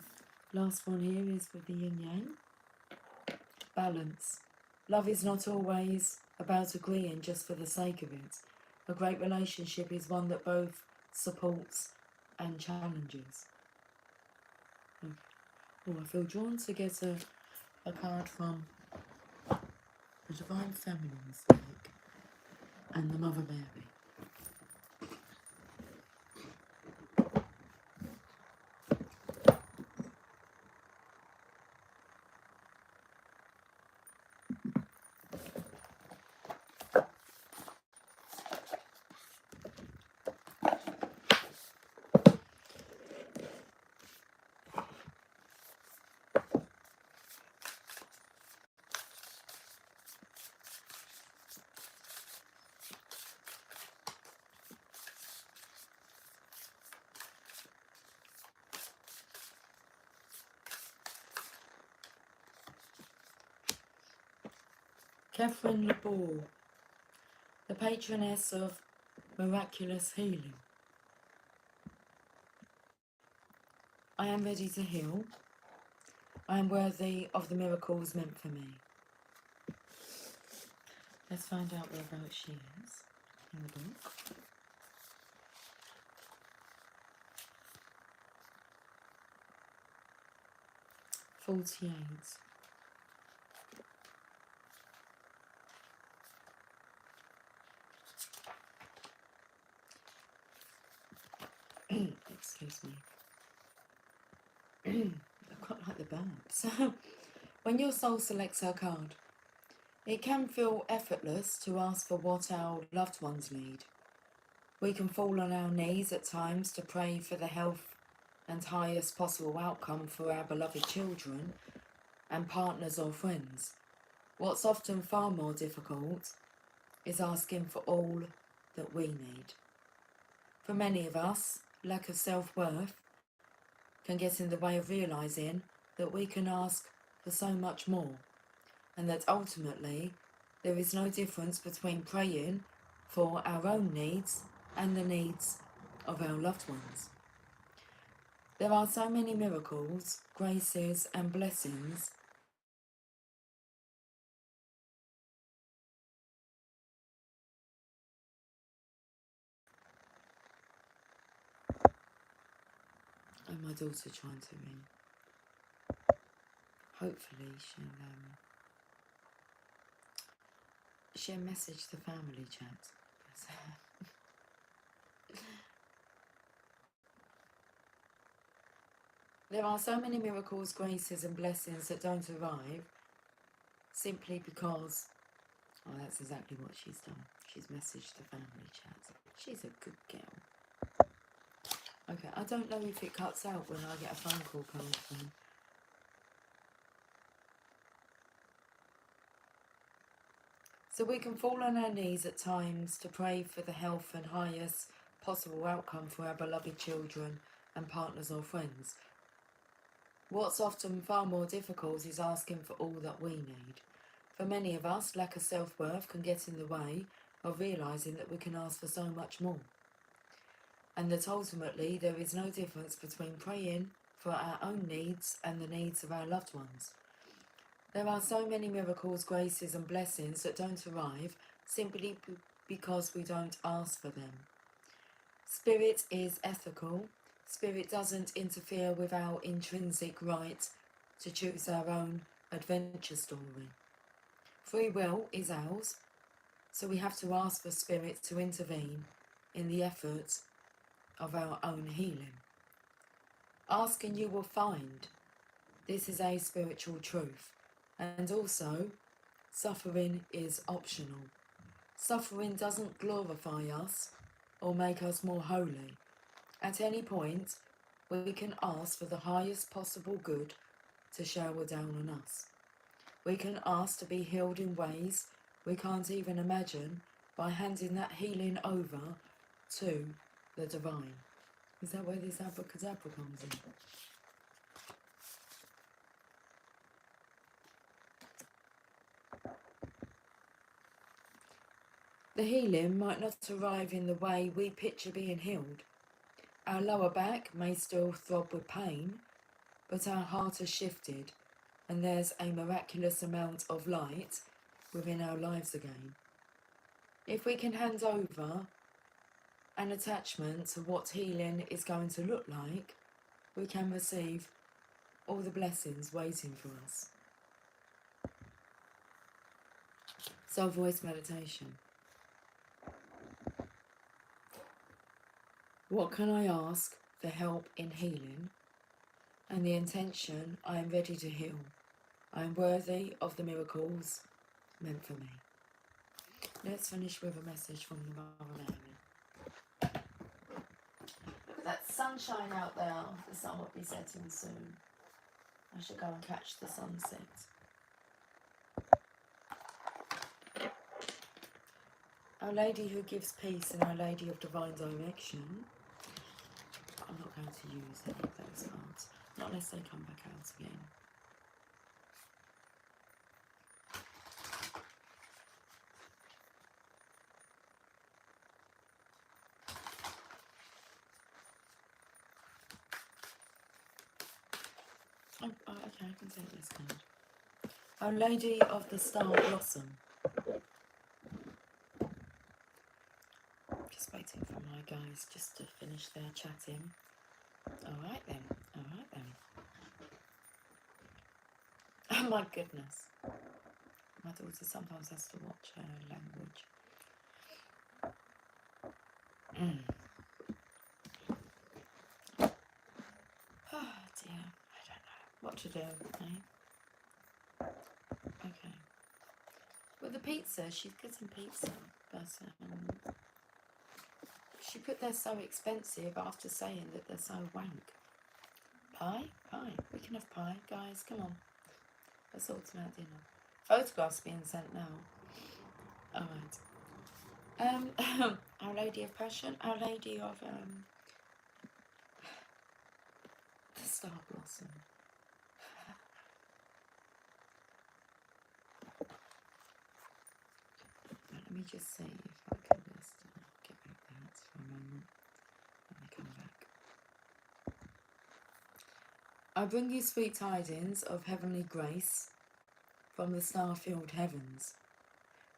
S1: the last one here is with the yin yang. Balance. Love is not always about agreeing just for the sake of it. A great relationship is one that both supports and challenges. Okay. Oh, I feel drawn to get a card from the Divine Feminine's deck and the Mother Mary. Catherine Labour, the patroness of miraculous healing. I am ready to heal. I am worthy of the miracles meant for me. Let's find out whereabouts she is in the book. "48. Excuse me. I quite like the burps. When your soul selects her card, it can feel effortless to ask for what our loved ones need. We can fall on our knees at times to pray for the health and highest possible outcome for our beloved children and partners or friends. What's often far more difficult is asking for all that we need. For many of us, lack of self-worth can get in the way of realising that we can ask for so much more, and that ultimately there is no difference between praying for our own needs and the needs of our loved ones. There are so many miracles, graces and blessings and my daughter trying to ring. Hopefully she'll message the family chat. There are so many miracles, graces and blessings that don't arrive simply because, oh, that's exactly what she's done. She's messaged the family chat. She's a good girl. Okay, I don't know if it cuts out when I get a phone call coming from. So we can fall on our knees at times to pray for the health and highest possible outcome for our beloved children and partners or friends. What's often far more difficult is asking for all that we need. For many of us, lack of self-worth can get in the way of realising that we can ask for so much more, and that ultimately there is no difference between praying for our own needs and the needs of our loved ones. There are so many miracles, graces and blessings that don't arrive simply because we don't ask for them. Spirit is ethical. Spirit doesn't interfere with our intrinsic right to choose our own adventure story. Free will is ours, so we have to ask for Spirit to intervene in the effort of our own healing. Ask and you will find. This is a spiritual truth. And also, suffering is optional. Suffering doesn't glorify us or make us more holy. At any point, we can ask for the highest possible good to shower down on us. We can ask to be healed in ways we can't even imagine by handing that healing over to the divine. Is that where this abracadabra comes in? The healing might not arrive in the way we picture being healed. Our lower back may still throb with pain, but our heart has shifted and there's a miraculous amount of light within our lives again. If we can hand over an attachment to what healing is going to look like, we can receive all the blessings waiting for us. Soul voice meditation. What can I ask for help in healing? And the intention, I am ready to heal. I am worthy of the miracles meant for me. Let's finish with a message from the Mother Mary. Look at that sunshine out there. The sun will be setting soon. I should go and catch the sunset. Our Lady who gives peace and Our Lady of divine direction. I'm not going to use any of those cards, not unless they come back out again. Okay, I can take this card. Our Lady of the Star Blossom. Just waiting for my guys just to finish their chatting. Alright then, alright then. Oh my goodness. My daughter sometimes has to watch her language. Oh dear, I don't know what to do, eh? Okay. With the pizza, she's getting pizza, but she put they're so expensive after saying that they're so wank. Pie? Pie. We can have pie, guys, come on. Let's sort out dinner. Photographs being sent now. Alright. Our Lady of Passion, Our Lady of the Star Blossom. Let me just see if I can just get rid of that for a moment. Let me come back. I bring you sweet tidings of heavenly grace from the star-filled heavens.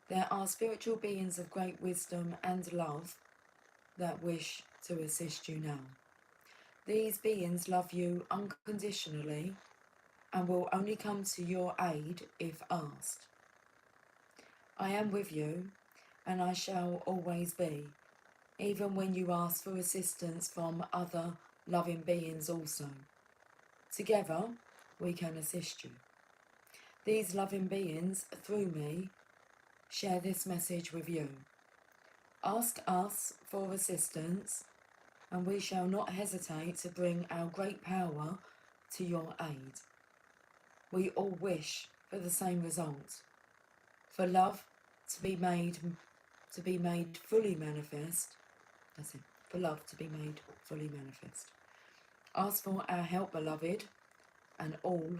S1: There are spiritual beings of great wisdom and love that wish to assist you now. These beings love you unconditionally and will only come to your aid if asked. I am with you, and I shall always be, even when you ask for assistance from other loving beings also. Together, we can assist you. These loving beings, through me, share this message with you. Ask us for assistance, and we shall not hesitate to bring our great power to your aid. We all wish for the same result, for love to be made fully manifest. That's it, for love to be made fully manifest. Ask for our help, beloved, and all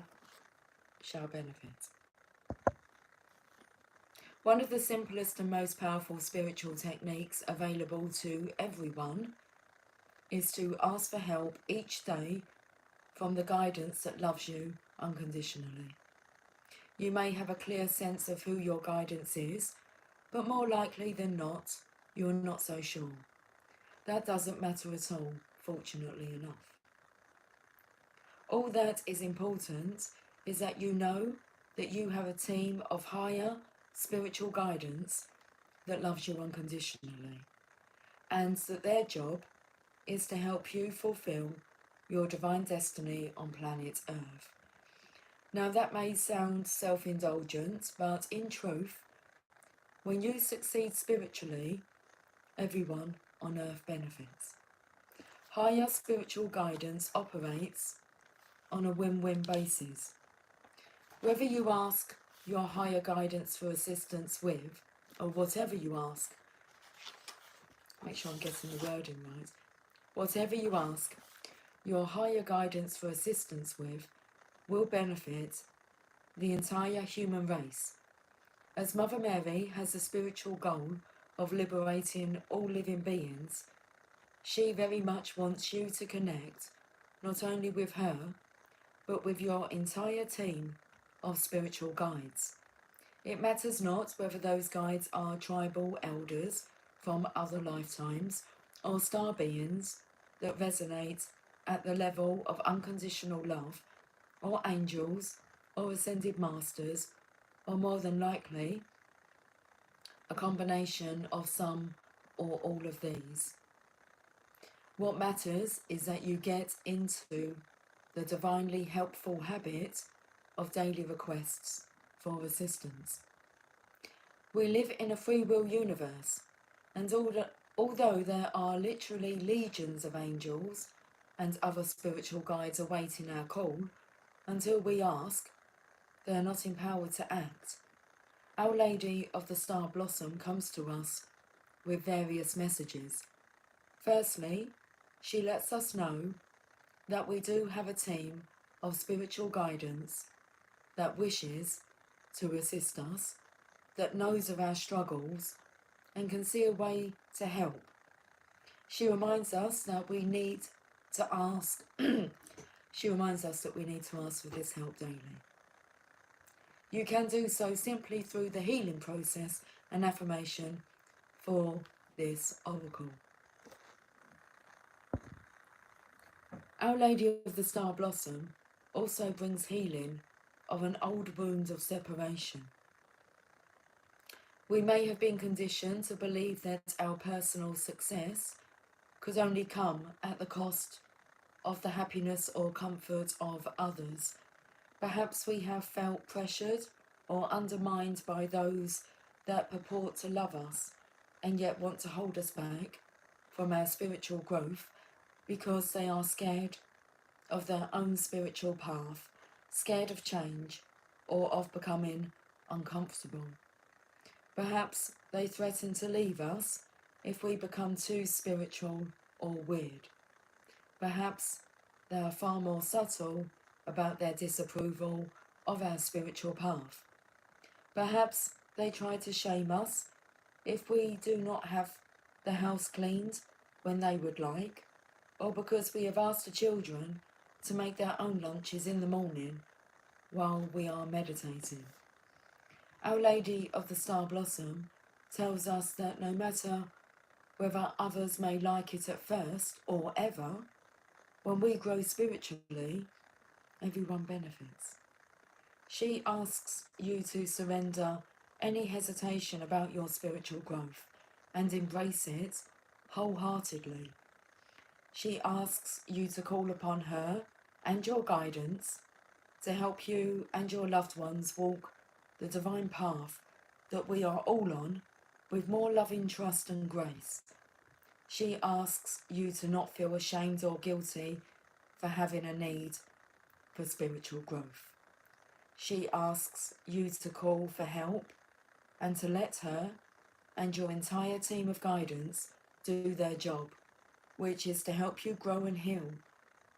S1: shall benefit. One of the simplest and most powerful spiritual techniques available to everyone is to ask for help each day from the guidance that loves you unconditionally. You may have a clear sense of who your guidance is, but more likely than not, you're not so sure. That doesn't matter at all, fortunately enough. All that is important is that you know that you have a team of higher spiritual guidance that loves you unconditionally, and that their job is to help you fulfill your divine destiny on planet Earth. Now that may sound self-indulgent, but in truth, when you succeed spiritually, everyone on Earth benefits. Higher spiritual guidance operates on a win-win basis. Whether you ask your higher guidance for assistance with, or whatever you ask, make sure I'm getting the wording right, whatever you ask your higher guidance for assistance with will benefit the entire human race. As Mother Mary has the spiritual goal of liberating all living beings, she very much wants you to connect not only with her, but with your entire team of spiritual guides. It matters not whether those guides are tribal elders from other lifetimes or star beings that resonate at the level of unconditional love, or angels, or ascended masters, or more than likely, a combination of some or all of these. What matters is that you get into the divinely helpful habit of daily requests for assistance. We live in a free will universe, and although there are literally legions of angels and other spiritual guides awaiting our call, until we ask, they are not empowered to act. Our Lady of the Star Blossom comes to us with various messages. Firstly, she lets us know that we do have a team of spiritual guidance that wishes to assist us, that knows of our struggles and can see a way to help. She reminds us that we need to ask She reminds us that we need to ask for this help daily. You can do so simply through the healing process and affirmation for this oracle. Our Lady of the Star Blossom also brings healing of an old wound of separation. We may have been conditioned to believe that our personal success could only come at the cost of the happiness or comfort of others. Perhaps we have felt pressured or undermined by those that purport to love us and yet want to hold us back from our spiritual growth because they are scared of their own spiritual path, scared of change, or of becoming uncomfortable. Perhaps they threaten to leave us if we become too spiritual or weird. Perhaps they are far more subtle about their disapproval of our spiritual path. Perhaps they try to shame us if we do not have the house cleaned when they would like, or because we have asked the children to make their own lunches in the morning while we are meditating. Our Lady of the Star Blossom tells us that no matter whether others may like it at first or ever, when we grow spiritually, everyone benefits. She asks you to surrender any hesitation about your spiritual growth and embrace it wholeheartedly. She asks you to call upon her and your guidance to help you and your loved ones walk the divine path that we are all on with more loving trust and grace. She asks you to not feel ashamed or guilty for having a need for spiritual growth. She asks you to call for help and to let her and your entire team of guidance do their job, which is to help you grow and heal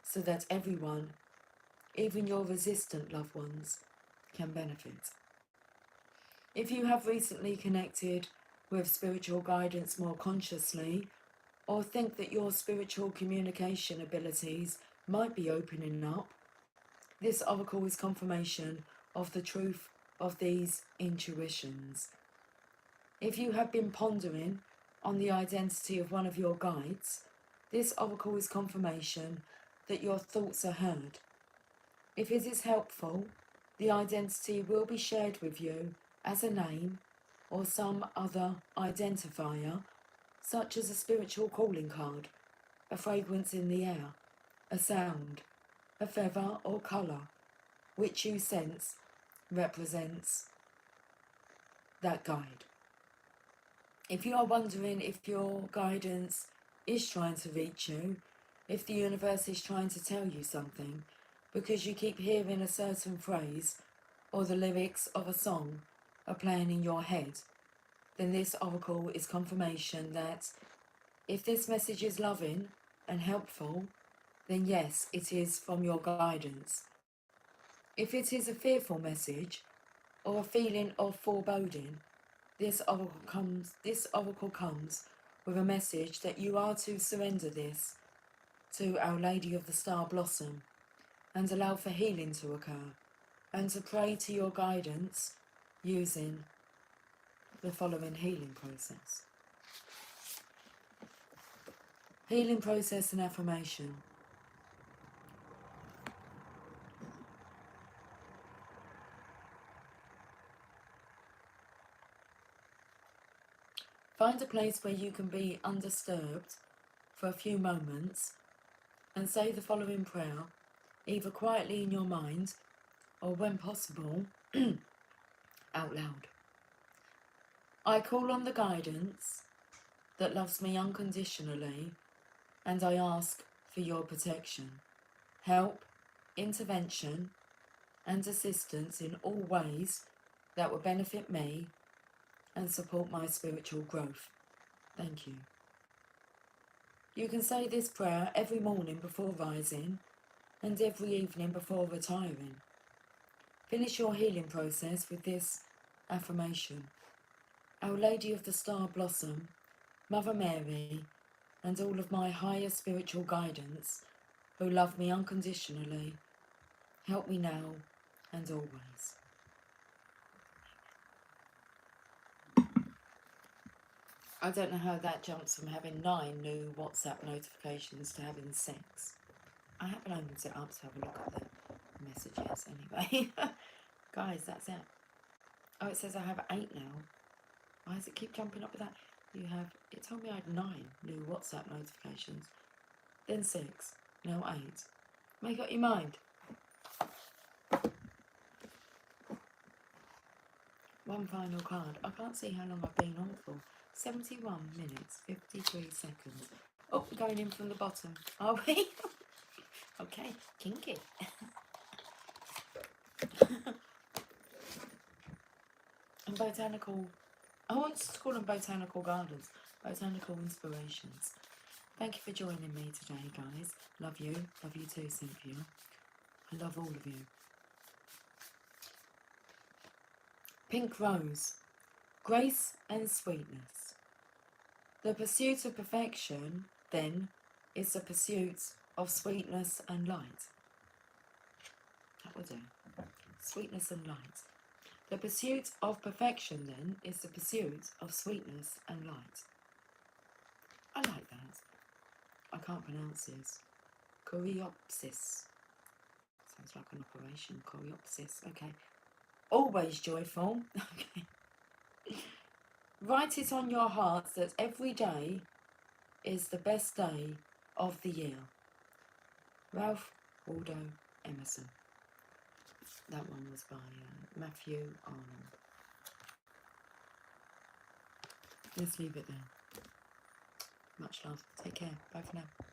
S1: so that everyone, even your resistant loved ones, can benefit. If you have recently connected with spiritual guidance more consciously, or think that your spiritual communication abilities might be opening up, this oracle is confirmation of the truth of these intuitions. If you have been pondering on the identity of one of your guides, this oracle is confirmation that your thoughts are heard. If it is helpful, the identity will be shared with you as a name or some other identifier, such as a spiritual calling card, a fragrance in the air, a sound, a feather or colour, which you sense represents that guide. If you are wondering if your guidance is trying to reach you, if the universe is trying to tell you something, because you keep hearing a certain phrase or the lyrics of a song are playing in your head, then this oracle is confirmation that if this message is loving and helpful, then yes, it is from your guidance. If it is a fearful message or a feeling of foreboding, this oracle comes with a message that you are to surrender this to Our Lady of the Star Blossom and allow for healing to occur, and to pray to your guidance using the following healing process. Healing process and affirmation. Find a place where you can be undisturbed for a few moments and say the following prayer, either quietly in your mind or, when possible, out loud. I call on the guidance that loves me unconditionally, and I ask for your protection, help, intervention, and assistance in all ways that will benefit me and support my spiritual growth. Thank you. You can say this prayer every morning before rising and every evening before retiring. Finish your healing process with this affirmation. Our Lady of the Star Blossom, Mother Mary, and all of my higher spiritual guidance, who love me unconditionally, help me now and always. I don't know how that jumps from having 9 new WhatsApp notifications to having 6. I haven't opened it up to have a look at the messages anyway. Guys, that's it. Oh, it says I have 8 now. Why does it keep jumping up with that? It told me I had 9 new WhatsApp notifications. Then 6, now 8. Make up your mind. One final card. I can't see how long I've been on for. 71 minutes, 53 seconds. Oh, we're going in from the bottom. Are we? Okay, kinky. And botanical. I want to call them botanical gardens. Botanical inspirations. Thank you for joining me today, guys. Love you. Love you too, Cynthia. I love all of you. Pink Rose. Grace and sweetness. The pursuit of perfection, then, is the pursuit of sweetness and light. That will do. Sweetness and light. The pursuit of perfection, then, is the pursuit of sweetness and light. I like that. I can't pronounce this. Coreopsis. Sounds like an operation. Coreopsis. Okay. Always joyful. Okay. Write it on your heart that every day is the best day of the year. Ralph Waldo Emerson. That one was by Matthew Arnold. Let's leave it there. Much love. Take care. Bye for now.